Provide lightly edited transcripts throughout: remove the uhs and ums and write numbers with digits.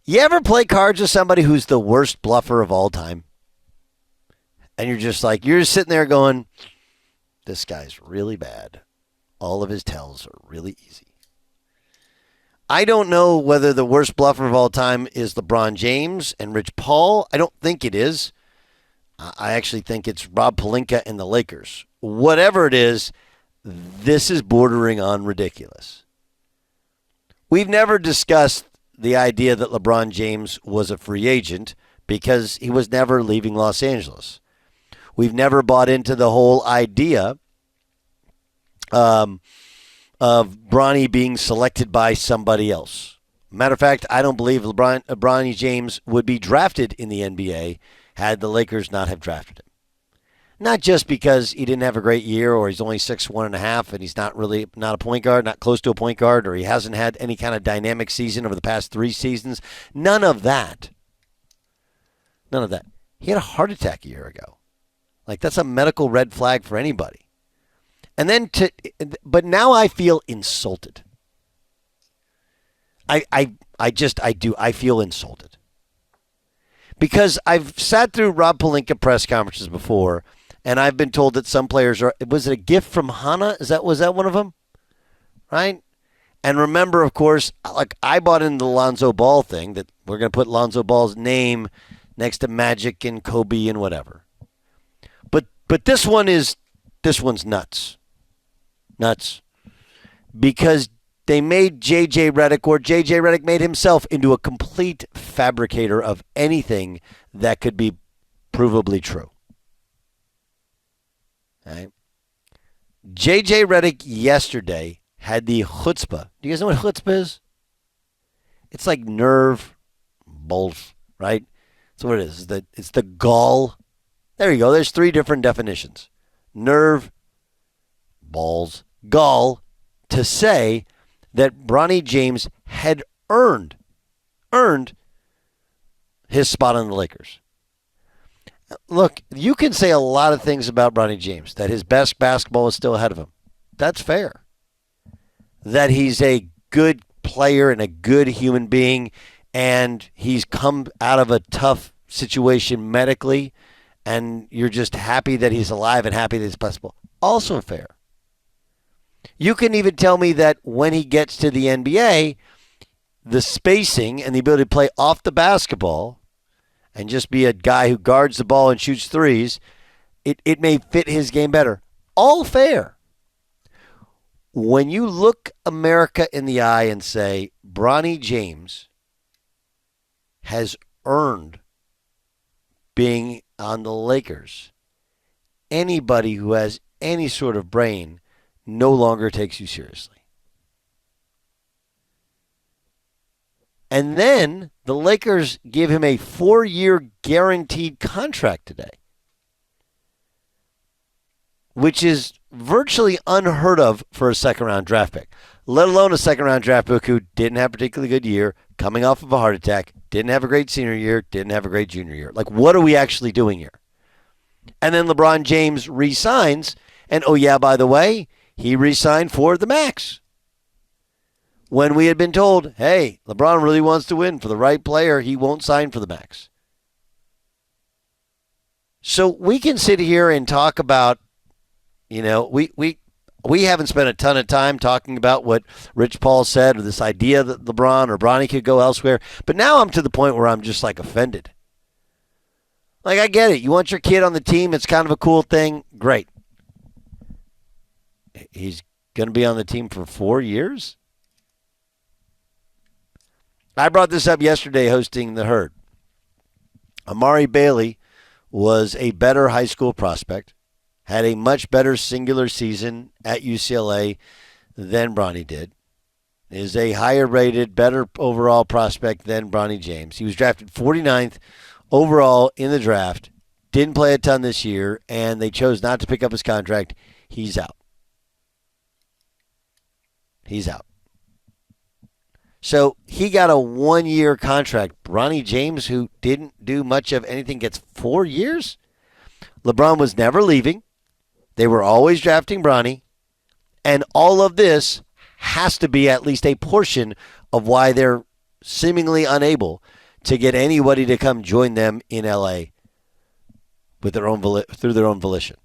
You ever play cards with somebody who's the worst bluffer of all time? And you're just sitting there going, this guy's really bad. All of his tells are really easy. I don't know whether the worst bluffer of all time is LeBron James and Rich Paul. I don't think it is. I actually think it's Rob Pelinka and the Lakers. Whatever it is, this is bordering on ridiculous. We've never discussed the idea that LeBron James was a free agent because he was never leaving Los Angeles. We've never bought into the whole idea of Bronny being selected by somebody else. Matter of fact, I don't believe Bronny James would be drafted in the NBA had the Lakers not have drafted him. Not just because he didn't have a great year or he's only 6'1.5" and he's not a point guard, not close to a point guard, or he hasn't had any kind of dynamic season over the past 3 seasons. None of that. None of that. He had a heart attack a year ago. That's a medical red flag for anybody. But now I feel insulted. I feel insulted. Because I've sat through Rob Pelinka press conferences before, and I've been told that some players are. Was it a gift from Hana? Was that one of them? Right? And remember, of course, I bought into the Lonzo Ball thing that we're going to put Lonzo Ball's name next to Magic and Kobe and whatever. But this one's nuts. Nuts. Because they made JJ Redick, or JJ Redick made himself, into a complete fabricator of anything that could be provably true. Right? JJ Redick yesterday had the chutzpah. Do you guys know what chutzpah is? It's like nerve, balls, right? That's what it is. It's the gall. There you go. There's 3 different definitions. Nerve, balls, gall, to say that Bronny James had earned his spot on the Lakers. Look, you can say a lot of things about Bronny James, that his best basketball is still ahead of him. That's fair. That he's a good player and a good human being, and he's come out of a tough situation medically, and you're just happy that he's alive and happy that he's possible. Also fair. You can even tell me that when he gets to the NBA, the spacing and the ability to play off the basketball and just be a guy who guards the ball and shoots threes, it may fit his game better. All fair. When you look America in the eye and say, Bronny James has earned being on the Lakers, anybody who has any sort of brain no longer takes you seriously. And then the Lakers give him a 4-year guaranteed contract today, which is virtually unheard of for a second-round draft pick, let alone a second-round draft pick who didn't have a particularly good year, coming off of a heart attack, didn't have a great senior year, didn't have a great junior year. What are we actually doing here? And then LeBron James re-signs, and oh yeah, by the way, he re-signed for the max. When we had been told, hey, LeBron really wants to win, for the right player, he won't sign for the max. So we can sit here and talk about, we haven't spent a ton of time talking about what Rich Paul said, or this idea that LeBron or Bronny could go elsewhere. But now I'm to the point where I'm just offended. I get it. You want your kid on the team. It's kind of a cool thing. Great. He's going to be on the team for 4 years? I brought this up yesterday hosting The Herd. Amari Bailey was a better high school prospect, had a much better singular season at UCLA than Bronny did, is a higher rated, better overall prospect than Bronny James. He was drafted 49th overall in the draft, didn't play a ton this year, and they chose not to pick up his contract. He's out. He's out. So he got a 1-year contract. Bronny James, who didn't do much of anything, gets 4 years? LeBron was never leaving. They were always drafting Bronny. And all of this has to be at least a portion of why they're seemingly unable to get anybody to come join them in LA with through their own volition.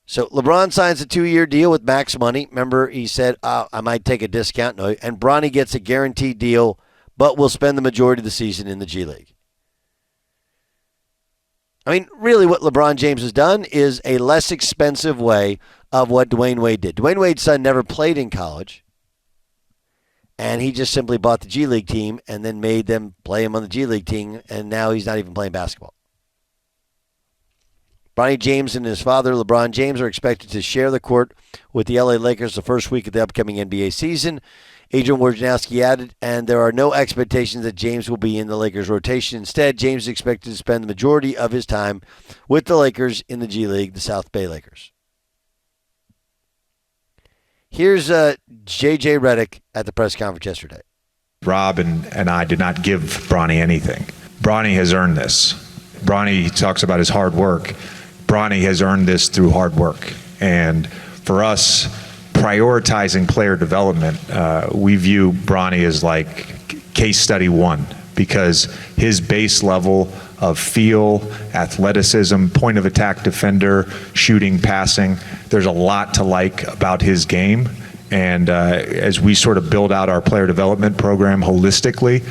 So LeBron signs a 2-year deal with max money. Remember, he said, I might take a discount. No, and Bronny gets a guaranteed deal, but will spend the majority of the season in the G League. I mean, really what LeBron James has done is a less expensive way of what Dwayne Wade did. Dwayne Wade's son never played in college, and he just simply bought the G League team and then made them play him on the G League team, and now he's not even playing basketball. Bronny James and his father, LeBron James, are expected to share the court with the LA Lakers the first week of the upcoming NBA season. Adrian Wojnarowski added, and there are no expectations that James will be in the Lakers' rotation. Instead, James is expected to spend the majority of his time with the Lakers in the G League, the South Bay Lakers. Here's JJ Redick at the press conference yesterday. Rob and I did not give Bronny anything. Bronny has earned this. Bronny talks about his hard work. Bronny has earned this through hard work. And for us, prioritizing player development, we view Bronny as like case study 1, because his base level of feel, athleticism, point of attack defender, shooting, passing, there's a lot to like about his game. And as we sort of build out our player development program holistically,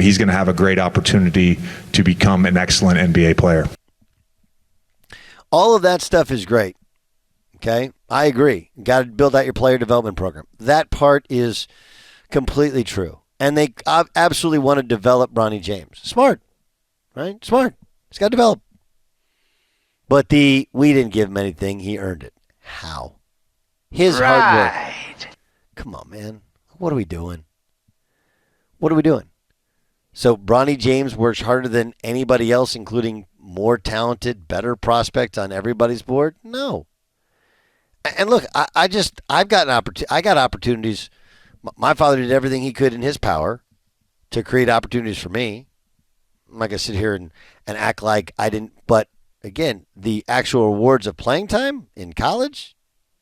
he's going to have a great opportunity to become an excellent NBA player. All of that stuff is great. Okay, I agree. You got to build out your player development program. That part is completely true. And they absolutely want to develop Bronny James. Smart, right? Smart. He's got to develop. But we didn't give him anything. He earned it. How? His hard work. Come on, man. What are we doing? What are we doing? So Bronny James works harder than anybody else, including more talented, better prospects on everybody's board? No. And look, I got opportunities. My father did everything he could in his power to create opportunities for me. I'm not going to sit here and act like I didn't. But again, the actual rewards of playing time in college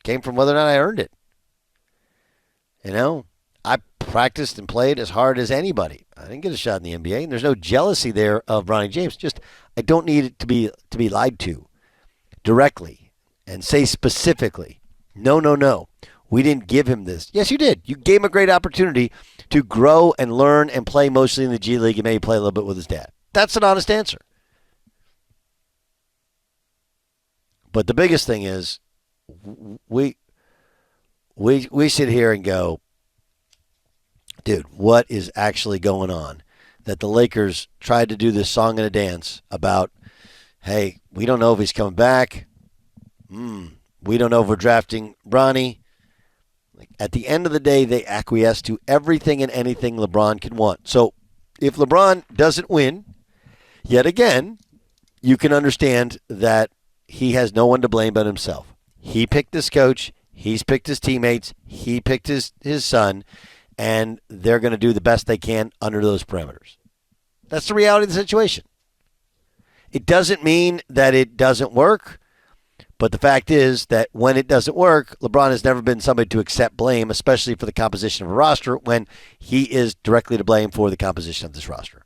came from whether or not I earned it. You know, I practiced and played as hard as anybody. I didn't get a shot in the NBA, and there's no jealousy there of Bronny James. Just I don't need it to be lied to directly and say specifically, no, we didn't give him this. Yes, you did. You gave him a great opportunity to grow and learn and play mostly in the G League and maybe play a little bit with his dad. That's an honest answer. But the biggest thing is we sit here and go, dude, what is actually going on? That the Lakers tried to do this song and a dance about, hey, we don't know if he's coming back. We don't know if we're drafting Bronny. At the end of the day, they acquiesce to everything and anything LeBron can want. So if LeBron doesn't win, yet again, you can understand that he has no one to blame but himself. He picked this coach. He's picked his teammates. He picked his son. And they're going to do the best they can under those parameters. That's the reality of the situation. It doesn't mean that it doesn't work. But the fact is that when it doesn't work, LeBron has never been somebody to accept blame, especially for the composition of a roster, when he is directly to blame for the composition of this roster.